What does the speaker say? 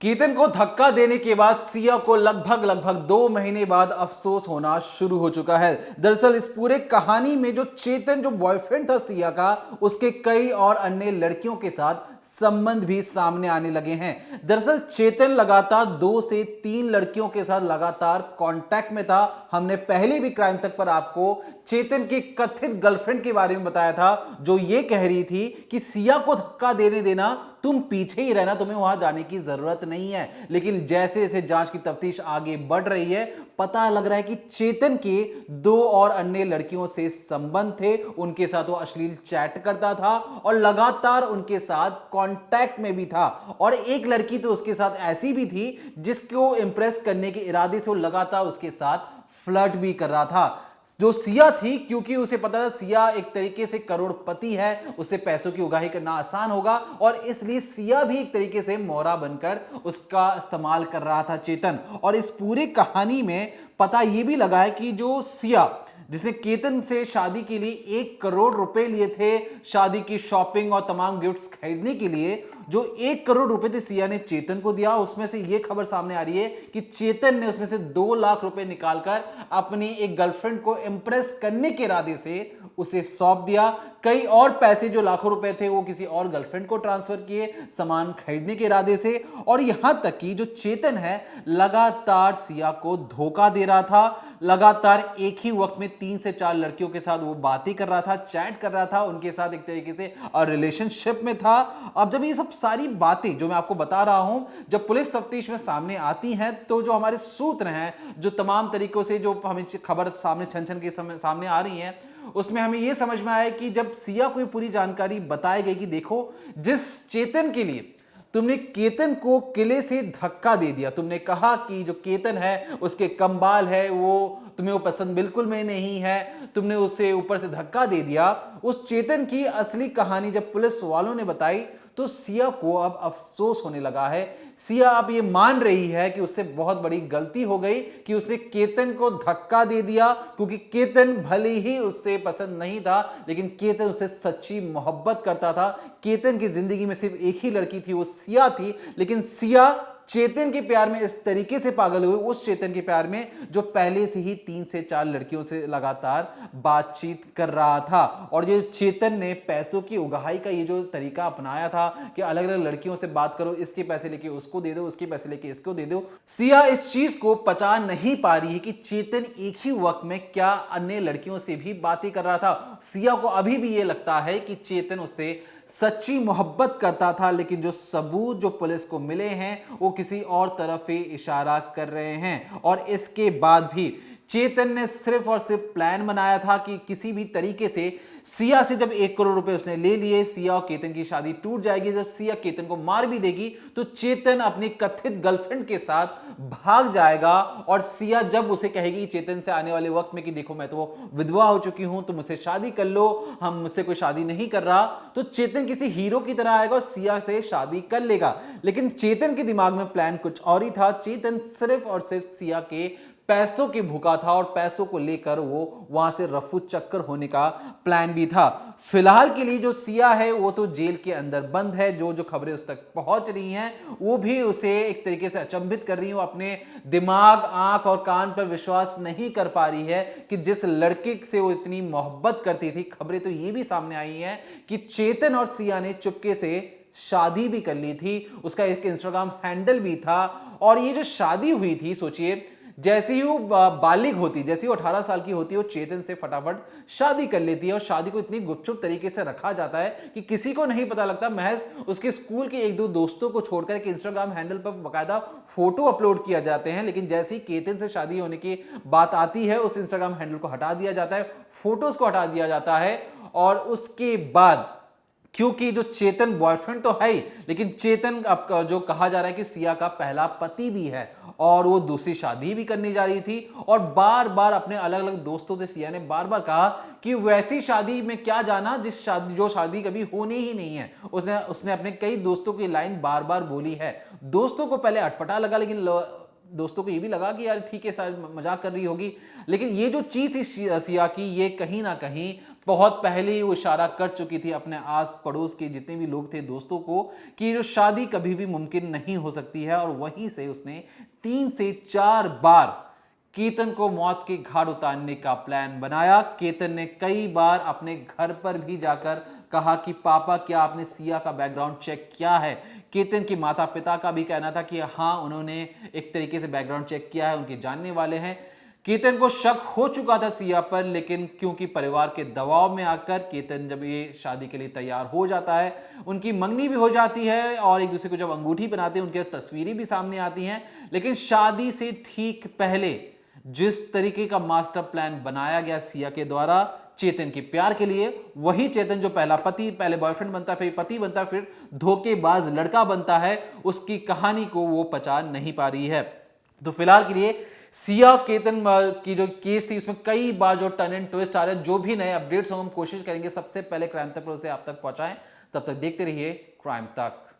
केतन को धक्का देने के बाद सिया को लगभग 2 महीने बाद अफसोस होना शुरू हो चुका है। दरअसल इस पूरे कहानी में जो चेतन, जो बॉयफ्रेंड था सिया का, उसके कई और अन्य लड़कियों के साथ संबंध भी सामने आने लगे हैं। दरअसल चेतन लगातार 2 से 3 लड़कियों के साथ लगातार कांटेक्ट में था। हमने पहले भी क्राइम तक पर आपको चेतन की कथित गर्लफ्रेंड के बारे में बताया था, जो ये कह रही थी कि सिया को धक्का देने देना, तुम पीछे ही रहना, तुम्हें वहां जाने की जरूरत नहीं है। लेकिन जैसे जैसे जांच की तफ्तीश आगे बढ़ रही है, पता लग रहा है कि चेतन के 2 और अन्य लड़कियों से संबंध थे। उनके साथ वो अश्लील चैट करता था और लगातार उनके साथ कांटेक्ट में भी था। और एक लड़की तो उसके साथ ऐसी भी थी जिसको इंप्रेस करने के इरादे से वो लगातार उसके साथ फ्लर्ट भी कर रहा था, जो सिया थी। क्योंकि उसे पता था सिया एक तरीके से करोड़पति है, उसे पैसों की उगाही करना आसान होगा, और इसलिए सिया भी एक तरीके से मोहरा बनकर उसका इस्तेमाल कर रहा था चेतन। और इस पूरी कहानी में पता यह भी लगा है कि जो सिया, जिसने केतन से शादी के लिए 1 करोड़ रुपए लिए थे, शादी की शॉपिंग और तमाम गिफ्ट्स खरीदने के लिए, जो 1 करोड़ रुपए थे सिया ने चेतन को दिया। उसमें से यह खबर सामने आ रही है कि चेतन ने उसमें से 2 लाख रुपए निकालकर अपनी एक गर्लफ्रेंड को इंप्रेस करने के इरादे से उसे सौंप दिया। कई और पैसे जो लाखों रुपए थे वो किसी और गर्लफ्रेंड को ट्रांसफर किए सामान खरीदने के इरादे से। और यहां तक कि जो चेतन है लगातार सिया को धोखा दे रहा था। लगातार एक ही वक्त में 3 से 4 लड़कियों के साथ वो बातें कर रहा था, चैट कर रहा था, उनके साथ एक तरीके से रिलेशनशिप में था। अब जब ये सब सारी बातें जो मैं आपको बता रहा हूं, जब पुलिस तफ्तीश में सामने आती हैं, तो जो हमारे सूत्र हैं, जो तमाम तरीकों से जो हमें खबर सामने छन के सामने आ रही है, उसमें हमें यह समझ में आया कि जब सिया को पूरी जानकारी बताई गई कि देखो, जिस चेतन के लिए तुमने केतन को किले से धक्का दे दिया, तुमने कहा कि जो केतन है उसके कम बाल है, वो तुम्हें वो पसंद बिल्कुल में नहीं है, तुमने उसे ऊपर से धक्का दे दिया। उस चेतन की असली कहानी जब पुलिस वालों ने बताई तो सिया को अब अफसोस होने लगा है। सिया अब ये मान रही है कि उससे बहुत बड़ी गलती हो गई कि उसने केतन को धक्का दे दिया, क्योंकि केतन भले ही उससे पसंद नहीं था, लेकिन केतन उससे सच्ची मोहब्बत करता था। केतन की जिंदगी में सिर्फ एक ही लड़की थी, वो सिया थी। लेकिन सिया चेतन के प्यार में इस तरीके से पागल हुए, उस चेतन के प्यार में जो पहले से ही 3 से 4 लड़कियों से लगातार बातचीत कर रहा था। और ये चेतन ने पैसों की उगाही का ये जो तरीका अपनाया था कि अलग अलग लड़कियों से बात करो, इसके पैसे लेके उसको दे दो, उसके पैसे लेके इसको दे दो, सिया इस चीज को पचा नहीं पा रही है कि चेतन एक ही वक्त में क्या अन्य लड़कियों से भी बातें कर रहा था। सिया को अभी भी ये लगता है कि चेतन उससे सच्ची मोहब्बत करता था, लेकिन जो सबूत जो पुलिस को मिले हैं वो किसी और तरफ ही इशारा कर रहे हैं। और इसके बाद भी चेतन ने सिर्फ और सिर्फ प्लान बनाया था कि किसी भी तरीके से सिया से, जब 1 करोड़ रुपए उसने ले लिए, सिया और केतन की शादी टूट जाएगी। जब सिया केतन को मार भी देगी तो चेतन अपनी कथित गर्लफ्रेंड के साथ भाग जाएगा। और सिया जब उसे कहेगी चेतन से आने वाले वक्त में कि देखो मैं तो विधवा हो चुकी हूं, तुम मुझसे शादी कर लो, हम मुझसे कोई शादी नहीं कर रहा, तो चेतन किसी हीरो की तरह आएगा और सिया से शादी कर लेगा। लेकिन चेतन के दिमाग में प्लान कुछ और ही था। चेतन सिर्फ और सिर्फ सिया के पैसों की भूखा था और पैसों को लेकर वो वहां से रफू चक्कर होने का प्लान भी था। फिलहाल के लिए जो सिया है वो तो जेल के अंदर बंद है। जो जो खबरें उस तक पहुंच रही हैं वो भी उसे एक तरीके से अचंभित कर रही हैं। वो अपने दिमाग, आंख और कान पर विश्वास नहीं कर पा रही है कि जिस लड़के से वो इतनी मोहब्बत करती थी, खबरें तो ये भी सामने आई हैं कि चेतन और सिया ने चुपके से शादी भी कर ली थी। उसका एक इंस्टाग्राम हैंडल भी था। और ये जो शादी हुई थी, सोचिए, जैसे ही वो बालिग होती, जैसे ही वो 18 साल की होती है, वो चेतन से फटाफट शादी कर लेती है। और शादी को इतनी गुपचुप तरीके से रखा जाता है कि किसी को नहीं पता लगता। महज उसके स्कूल के 1-2 दोस्तों को छोड़कर एक इंस्टाग्राम हैंडल पर बकायदा फोटो अपलोड किया जाते हैं। लेकिन जैसे ही केतन से शादी होने की बात आती है, उस इंस्टाग्राम हैंडल को हटा दिया जाता है, फोटोज को हटा दिया जाता है। और उसके बाद, क्योंकि जो चेतन बॉयफ्रेंड तो है ही, लेकिन चेतन अब जो कहा जा रहा है कि सिया का पहला पति भी है, और वो दूसरी शादी भी करने जा रही थी। और बार बार अपने अलग अलग दोस्तों से सिया ने बार बार कहा कि वैसी शादी में क्या जाना जो शादी कभी होनी ही नहीं है। उसने अपने कई दोस्तों की लाइन बार बार बोली है। दोस्तों को पहले अटपटा लगा, लेकिन दोस्तों को ये भी लगा कि यार ठीक है, शायद मजाक कर रही होगी। लेकिन ये जो चीज थी सिया की, ये कहीं ना कहीं बहुत पहले ही वो इशारा कर चुकी थी अपने आस पड़ोस के जितने भी लोग थे, दोस्तों को, कि जो शादी कभी भी मुमकिन नहीं हो सकती है। और वहीं से उसने 3 से 4 बार केतन को मौत के घाट उतारने का प्लान बनाया। केतन ने कई बार अपने घर पर भी जाकर कहा कि पापा, क्या आपने सिया का बैकग्राउंड चेक किया है? केतन के माता पिता का भी कहना था कि हाँ, उन्होंने एक तरीके से बैकग्राउंड चेक किया है, उनके जानने वाले हैं। केतन को शक हो चुका था सिया पर, लेकिन क्योंकि परिवार के दबाव में आकर केतन जब ये शादी के लिए तैयार हो जाता है, उनकी मंगनी भी हो जाती है और एक दूसरे को जब अंगूठी बनाते हैं उनकी तस्वीरें भी सामने आती हैं। लेकिन शादी से ठीक पहले जिस तरीके का मास्टर प्लान बनाया गया सिया के द्वारा चेतन के प्यार के लिए, वही चेतन जो पहले बॉयफ्रेंड बनता है, फिर पति बनता है, फिर धोखेबाज लड़का बनता है, उसकी कहानी को वो पचा नहीं पा रही है। तो फिलहाल के लिए सिया केतन की जो केस थी उसमें कई बार जो टर्न एंड ट्विस्ट आ रहे हैं, जो भी नए अपडेट्स हो हम कोशिश करेंगे सबसे पहले क्राइम तक उसे आप तक पहुंचाएं। तब तक देखते रहिए क्राइम तक।